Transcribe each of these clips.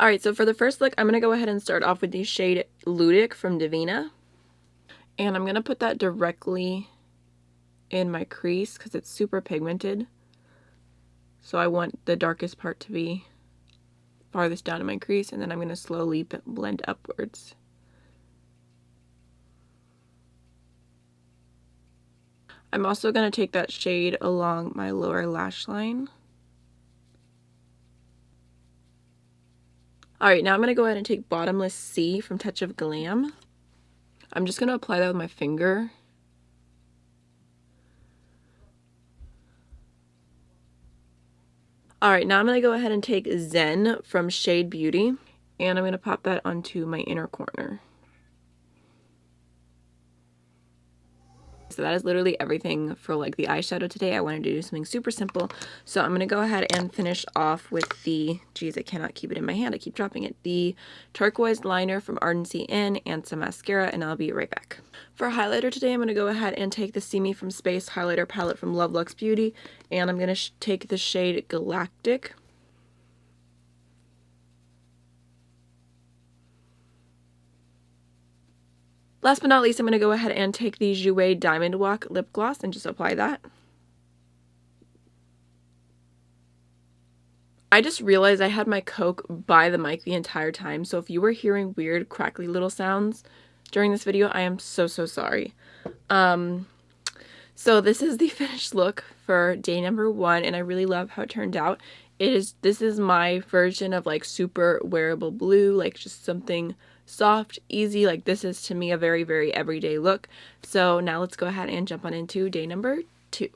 Alright, so for the first look, I'm going to go ahead and start off with the shade Ludic from Devinah. And I'm going to put that directly in my crease because it's super pigmented. So I want the darkest part to be farthest down in my crease, and then I'm going to slowly blend upwards. I'm also going to take that shade along my lower lash line. Alright, now I'm going to go ahead and take Bottomless C from Touch of Glam. I'm just going to apply that with my finger. Alright, now I'm going to go ahead and take Zen from Shade Beauty, and I'm going to pop that onto my inner corner. So that is literally everything for like the eyeshadow today. I wanted to do something super simple. So I'm going to go ahead and finish off with the, geez, I cannot keep it in my hand. I keep dropping it. The Turquoise liner from Ardency and some mascara, and I'll be right back. For highlighter today, I'm going to go ahead and take the See Me from Space highlighter palette from Love Luxe Beauty, and I'm going to take the shade Galactic. Last but not least, I'm going to go ahead and take the Jouer Diamond Walk lip gloss and just apply that. I just realized I had my Coke by the mic the entire time, so if you were hearing weird crackly little sounds during this video, I am so sorry. So this is the finished look for day number 1, and I really love how it turned out. This is my version of like super wearable blue, like just something soft, easy. Like this is to me a very everyday look. So now let's go ahead and jump on into day number 2.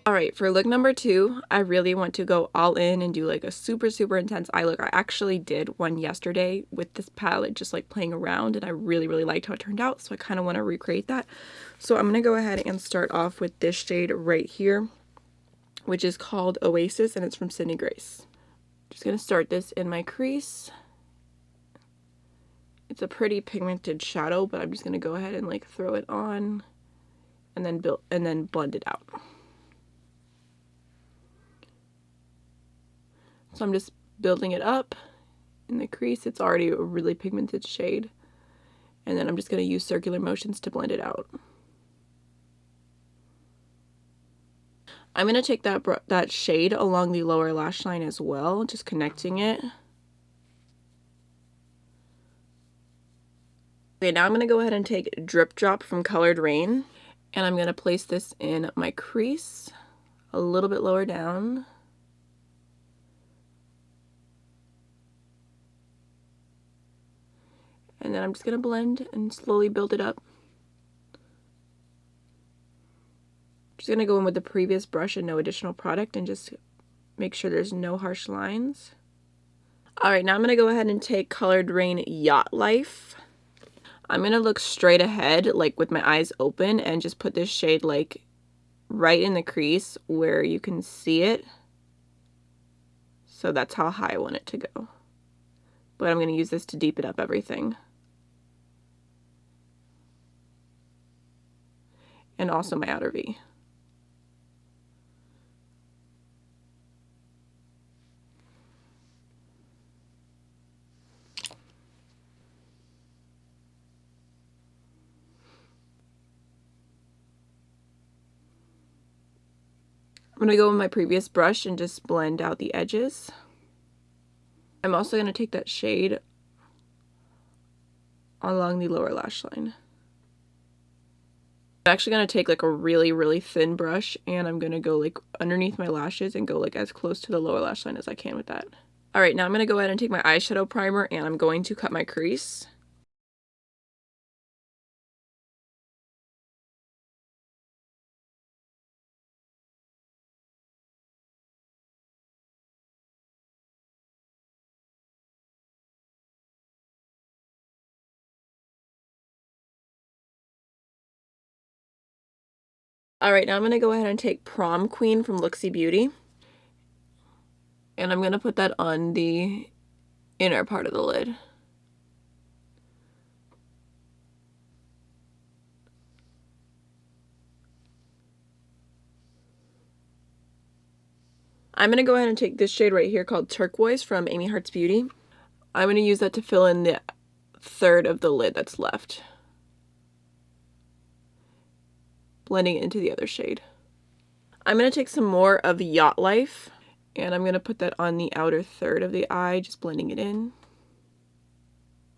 Alright, for look number 2, I really want to go all in and do like a super intense eye look. I actually did one yesterday with this palette, just like playing around, and I really liked how it turned out, so I kind of want to recreate that. So I'm going to go ahead and start off with this shade right here, which is called Oasis, and it's from Sydney Grace. Just going to start this in my crease. It's a pretty pigmented shadow, but I'm just going to go ahead and like throw it on and then blend it out. So I'm just building it up in the crease. It's already a really pigmented shade. And then I'm just going to use circular motions to blend it out. I'm going to take that shade along the lower lash line as well, just connecting it. Okay, now I'm going to go ahead and take Drip Drop from Colored Raine. And I'm going to place this in my crease a little bit lower down. And then I'm just going to blend and slowly build it up. Just going to go in with the previous brush and no additional product and just make sure there's no harsh lines. Alright, now I'm going to go ahead and take Colored Raine Yacht Life. I'm going to look straight ahead, like with my eyes open, and just put this shade like right in the crease where you can see it. So that's how high I want it to go. But I'm going to use this to deepen up everything. And also my outer V. I'm going to go with my previous brush and just blend out the edges. I'm also going to take that shade along the lower lash line. I'm actually going to take like a really thin brush, and I'm going to go like underneath my lashes and go like as close to the lower lash line as I can with that. Alright, now I'm going to go ahead and take my eyeshadow primer, and I'm going to cut my crease. Alright, now I'm going to go ahead and take Prom Queen from Luxe Beauty. And I'm going to put that on the inner part of the lid. I'm going to go ahead and take this shade right here called Turquoise from Amy Hearts Beauty. I'm going to use that to fill in the third of the lid that's left, blending it into the other shade. I'm going to take some more of Yacht Life, and I'm going to put that on the outer third of the eye, just blending it in.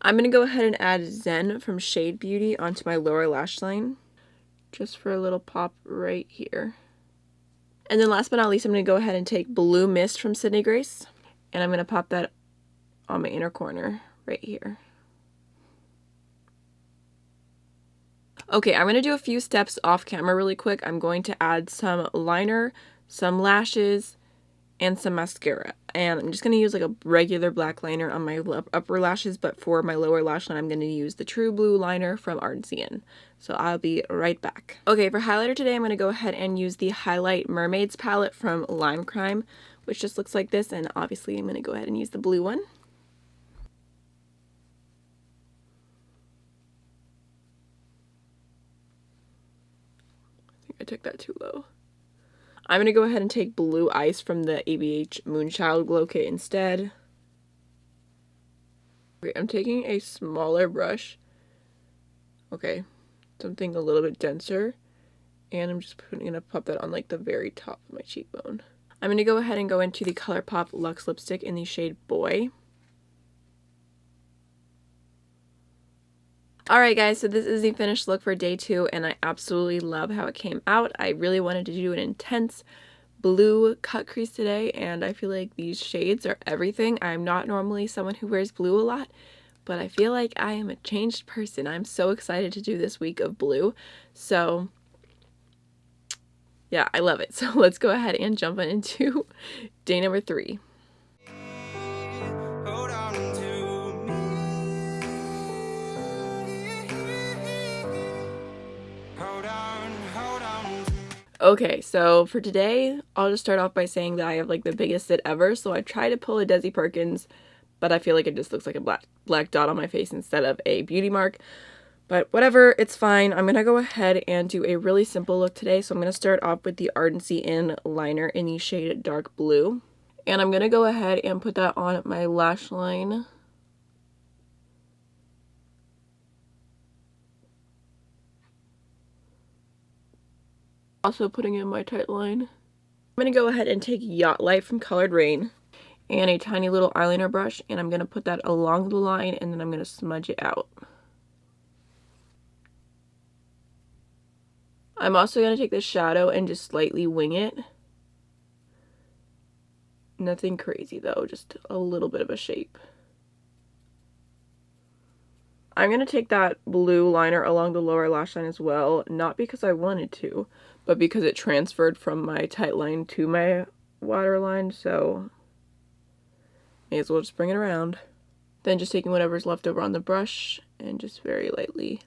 I'm going to go ahead and add Zen from Shade Beauty onto my lower lash line, just for a little pop right here. And then last but not least, I'm going to go ahead and take Blue Mist from Sydney Grace, and I'm going to pop that on my inner corner right here. Okay, I'm going to do a few steps off camera really quick. I'm going to add some liner, some lashes, and some mascara. And I'm just going to use like a regular black liner on my upper lashes, but for my lower lash line, I'm going to use the True Blue liner from Ardency. So I'll be right back. Okay, for highlighter today, I'm going to go ahead and use the Highlight Mermaids palette from Lime Crime, which just looks like this. And obviously, I'm going to go ahead and use the blue one. I think I took that too low. I'm going to go ahead and take Blue Ice from the ABH Moonchild Glow Kit instead. Okay, I'm taking a smaller brush. Okay, something a little bit denser. And I'm just going to pop that on like the very top of my cheekbone. I'm going to go ahead and go into the Colourpop Lux Lipstick in the shade Boy. Alright guys, so this is the finished look for day 2, and I absolutely love how it came out. I really wanted to do an intense blue cut crease today, and I feel like these shades are everything. I'm not normally someone who wears blue a lot, but I feel like I am a changed person. I'm so excited to do this week of blue. So yeah, I love it. So let's go ahead and jump into day number 3. Okay, so for today, I'll just start off by saying that I have like the biggest sit ever. So I try to pull a Desi Perkins, but I feel like it just looks like a black dot on my face instead of a beauty mark. But whatever, it's fine. I'm going to go ahead and do a really simple look today. So I'm going to start off with the Ardency In liner in the shade Dark Blue. And I'm going to go ahead and put that on my lash line. Also putting in my tight line. I'm going to go ahead and take Yacht Light from Colored Raine and a tiny little eyeliner brush, and I'm going to put that along the line, and then I'm going to smudge it out. I'm also going to take the shadow and just slightly wing it. Nothing crazy though, just a little bit of a shape. I'm going to take that blue liner along the lower lash line as well, not because I wanted to, but because it transferred from my tight line to my waterline, so may as well just bring it around. Then just taking whatever's left over on the brush and just very lightly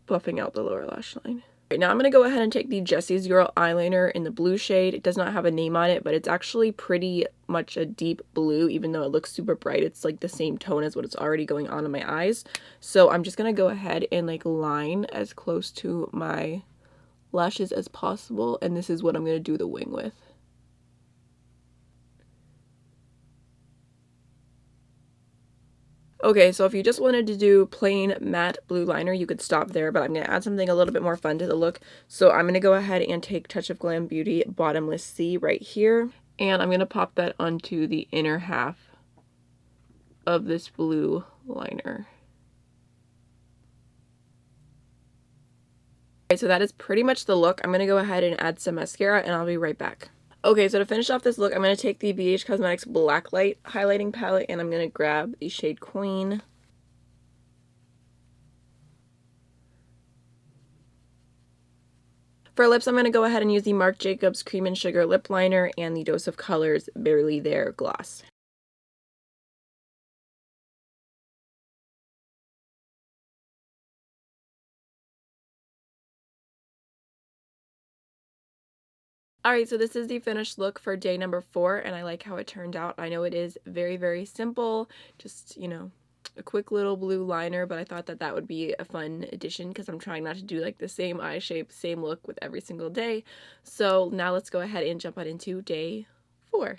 buffing out the lower lash line. Right, now I'm going to go ahead and take the Jessie's Girl eyeliner in the blue shade. It does not have a name on it, but it's actually pretty much a deep blue, even though it looks super bright. It's like the same tone as what it's already going on in my eyes. So I'm just going to go ahead and like line as close to my lashes as possible, and this is what I'm going to do the wing with. Okay, so if you just wanted to do plain matte blue liner, you could stop there, but I'm going to add something a little bit more fun to the look. So I'm going to go ahead and take Touch of Glam Beauty Bottomless C right here, and I'm going to pop that onto the inner half of this blue liner. Okay, so that is pretty much the look. I'm going to go ahead and add some mascara, and I'll be right back. Okay, so to finish off this look, I'm going to take the BH Cosmetics Blacklight highlighting palette, and I'm going to grab the shade Queen. For lips, I'm going to go ahead and use the Marc Jacobs Cream and Sugar Lip Liner and the Dose of Colors Barely There Gloss. Alright, so this is the finished look for day number 4, and I like how it turned out. I know it is very, very simple, just, you know, a quick little blue liner, but I thought that that would be a fun addition because I'm trying not to do like the same eye shape, same look with every single day. So now let's go ahead and jump on into day 4.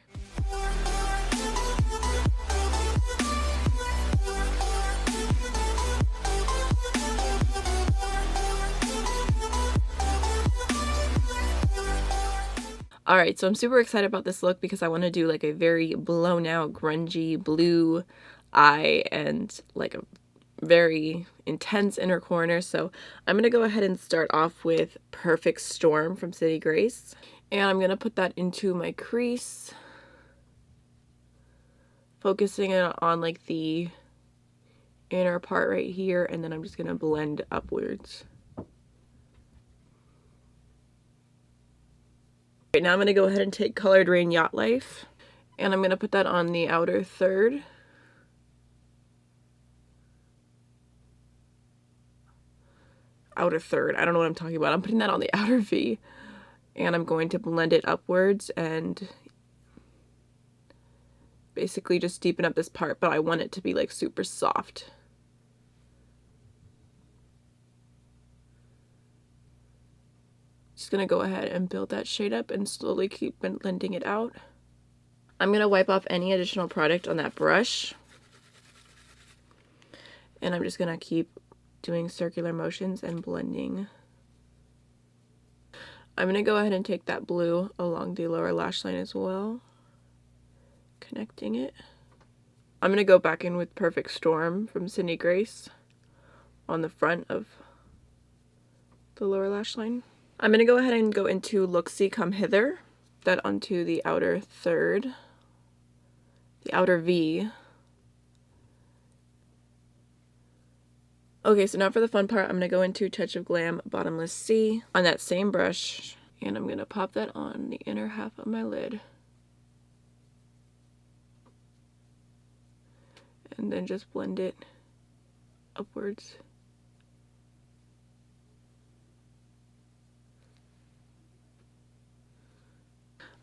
Alright, so I'm super excited about this look because I want to do like a very blown out, grungy blue eye and like a very intense inner corner. So I'm going to go ahead and start off with Perfect Storm from City Grace. And I'm going to put that into my crease, focusing on like the inner part right here, and then I'm just going to blend upwards. Right now I'm going to go ahead and take Colored Raine Yacht Life, and I'm going to put that on the outer third. Outer third, I don't know what I'm talking about. I'm putting that on the outer V, and I'm going to blend it upwards and basically just deepen up this part, but I want it to be like super soft. Just gonna go ahead and build that shade up and slowly keep blending it out. I'm gonna wipe off any additional product on that brush, and I'm just gonna keep doing circular motions and blending. I'm gonna go ahead and take that blue along the lower lash line as well, connecting it. I'm gonna go back in with Perfect Storm from City Grace on the front of the lower lash line. I'm gonna go ahead and go into Looxi Come Hither, that onto the outer third, the outer V. Okay, so now for the fun part, I'm gonna go into Touch of Glam Bottomless C on that same brush, and I'm gonna pop that on the inner half of my lid. And then just blend it upwards.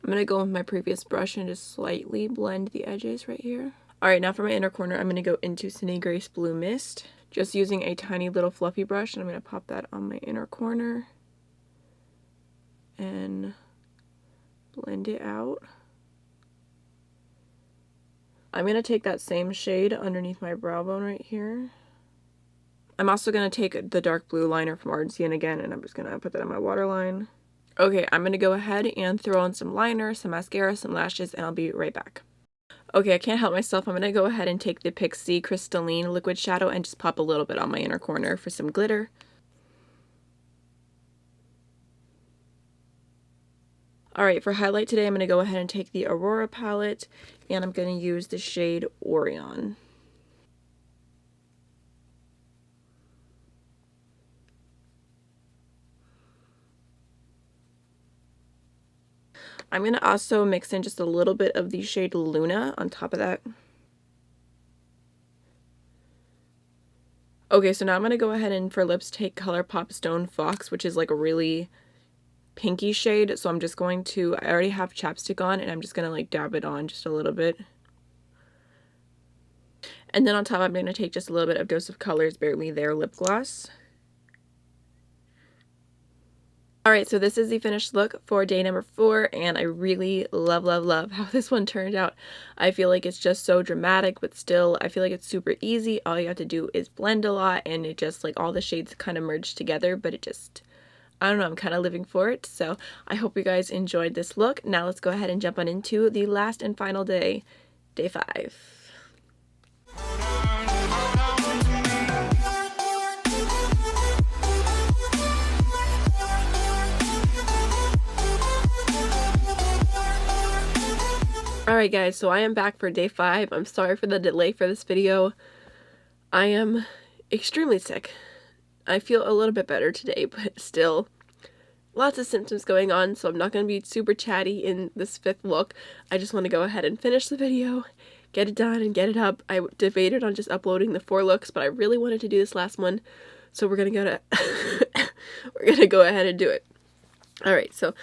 I'm going to go with my previous brush and just slightly blend the edges right here. Alright, now for my inner corner, I'm going to go into City Grace Blue Mist. Just using a tiny little fluffy brush, and I'm going to pop that on my inner corner and blend it out. I'm going to take that same shade underneath my brow bone right here. I'm also going to take the dark blue liner from Ardency again, and I'm just going to put that on my waterline. Okay, I'm going to go ahead and throw on some liner, some mascara, some lashes, and I'll be right back. Okay, I can't help myself. I'm going to go ahead and take the Pixie Crystalline Liquid Shadow and just pop a little bit on my inner corner for some glitter. Alright, for highlight today, I'm going to go ahead and take the Aurora palette, and I'm going to use the shade Orion. I'm going to also mix in just a little bit of the shade Luna on top of that. Okay, so now I'm going to go ahead and for lips take Colourpop Stone Fox, which is like a really pinky shade. So I'm just going to, I already have chapstick on, and I'm just going to like dab it on just a little bit. And then on top I'm going to take just a little bit of Dose of Colors Barely There lip gloss. Alright, so this is the finished look for day number 4, and I really love how this one turned out. I feel like it's just so dramatic, but still I feel like it's super easy. All you have to do is blend a lot, and it just like all the shades kind of merge together, but it just, I don't know, I'm kind of living for it. So I hope you guys enjoyed this look. Now let's go ahead and jump on into the last and final day, day 5. Alright guys, so I am back for day 5. I'm sorry for the delay for this video. I am extremely sick. I feel a little bit better today, but still lots of symptoms going on, so I'm not going to be super chatty in this 5th look. I just want to go ahead and finish the video, get it done, and get it up. I debated on just uploading the 4 looks, but I really wanted to do this last one, so we're going to go ahead and do it. Alright, so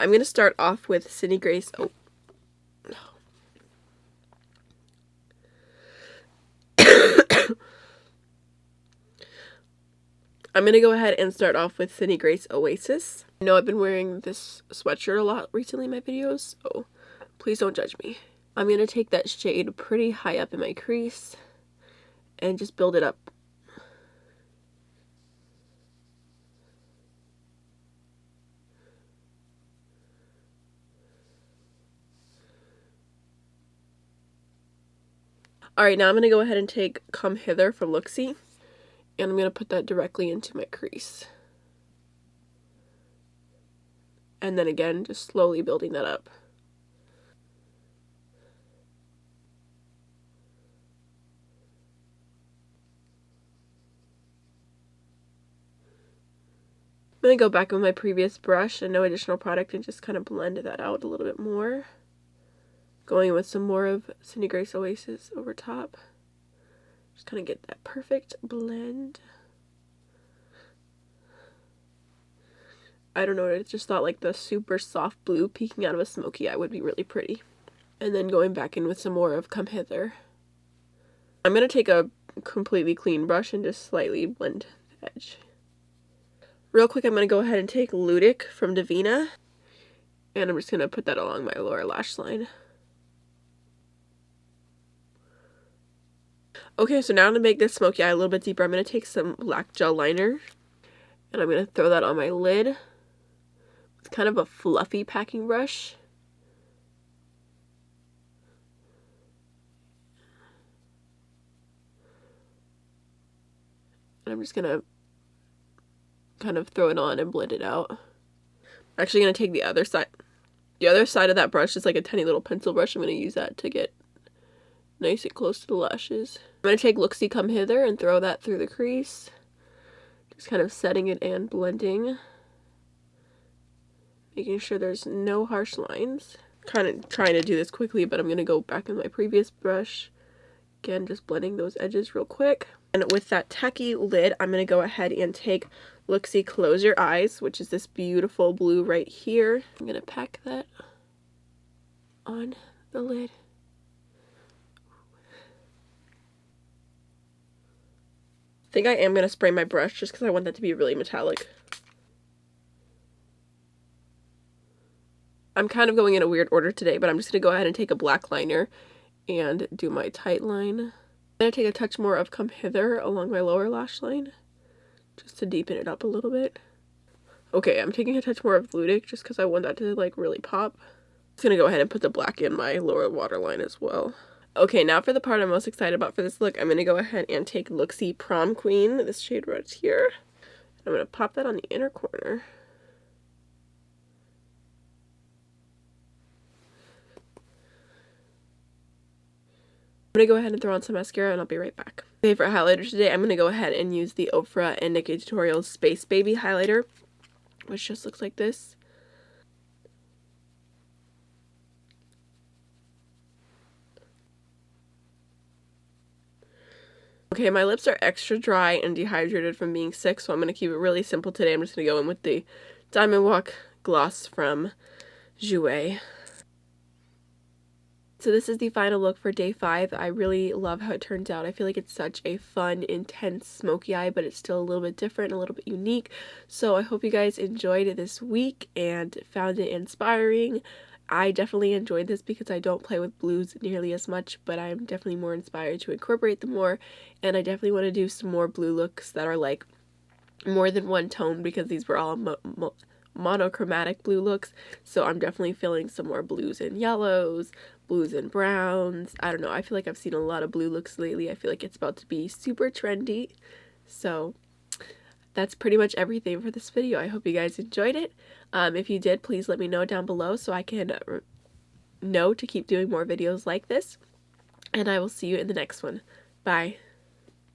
I'm going to start off with City Grace. Oh. I'm going to go ahead and start off with Cindy Grace Oasis. I know I've been wearing this sweatshirt a lot recently in my videos, so please don't judge me. I'm going to take that shade pretty high up in my crease and just build it up. Alright, now I'm going to go ahead and take Come Hither from Looxi, and I'm going to put that directly into my crease. And then again, just slowly building that up. I'm going to go back with my previous brush and no additional product and just kind of blend that out a little bit more. Going with some more of Cindy Grace Oasis over top. Just kind of get that perfect blend. I don't know, I just thought like the super soft blue peeking out of a smoky eye would be really pretty. And then going back in with some more of Come Hither. I'm going to take a completely clean brush and just slightly blend the edge. Real quick, I'm going to go ahead and take Ludic from Devinah. And I'm just going to put that along my lower lash line. Okay, so now to make this smoky eye a little bit deeper, I'm going to take some black gel liner. And I'm going to throw that on my lid. It's kind of a fluffy packing brush. And I'm just going to kind of throw it on and blend it out. I'm actually going to take the other side. The other side of that brush is like a tiny little pencil brush. I'm going to use that to get nice and close to the lashes. I'm going to take Looxi Come Hither and throw that through the crease. Just kind of setting it and blending. Making sure there's no harsh lines. Kind of trying to do this quickly, but I'm going to go back in my previous brush. Again, just blending those edges real quick. And with that tacky lid, I'm going to go ahead and take Luxe Close Your Eyes, which is this beautiful blue right here. I'm going to pack that on the lid. I think I am going to spray my brush just because I want that to be really metallic. I'm kind of going in a weird order today, but I'm just going to go ahead and take a black liner and do my tight line. I'm going to take a touch more of Come Hither along my lower lash line just to deepen it up a little bit. Okay, I'm taking a touch more of Ludic just because I want that to like really pop. I'm just going to go ahead and put the black in my lower waterline as well. Okay, now for the part I'm most excited about for this look, I'm going to go ahead and take Luxi Prom Queen, this shade right here. I'm going to pop that on the inner corner. I'm going to go ahead and throw on some mascara and I'll be right back. Okay, for highlighter today, I'm going to go ahead and use the Ofra and Nikki Tutorials Space Baby highlighter, which just looks like this. Okay, my lips are extra dry and dehydrated from being sick, so I'm going to keep it really simple today. I'm just going to go in with the Diamond Walk gloss from Jouer. So this is the final look for day 5. I really love how it turns out. I feel like it's such a fun, intense, smoky eye, but it's still a little bit different, a little bit unique. So I hope you guys enjoyed it this week and found it inspiring. I definitely enjoyed this because I don't play with blues nearly as much, but I'm definitely more inspired to incorporate them more. And I definitely want to do some more blue looks that are like more than one tone because these were all monochromatic blue looks. So I'm definitely feeling some more blues and yellows, blues and browns. I don't know, I feel like I've seen a lot of blue looks lately. I feel like it's about to be super trendy. So that's pretty much everything for this video. I hope you guys enjoyed it. If you did, please let me know down below so I can know to keep doing more videos like this. And I will see you in the next one. Bye.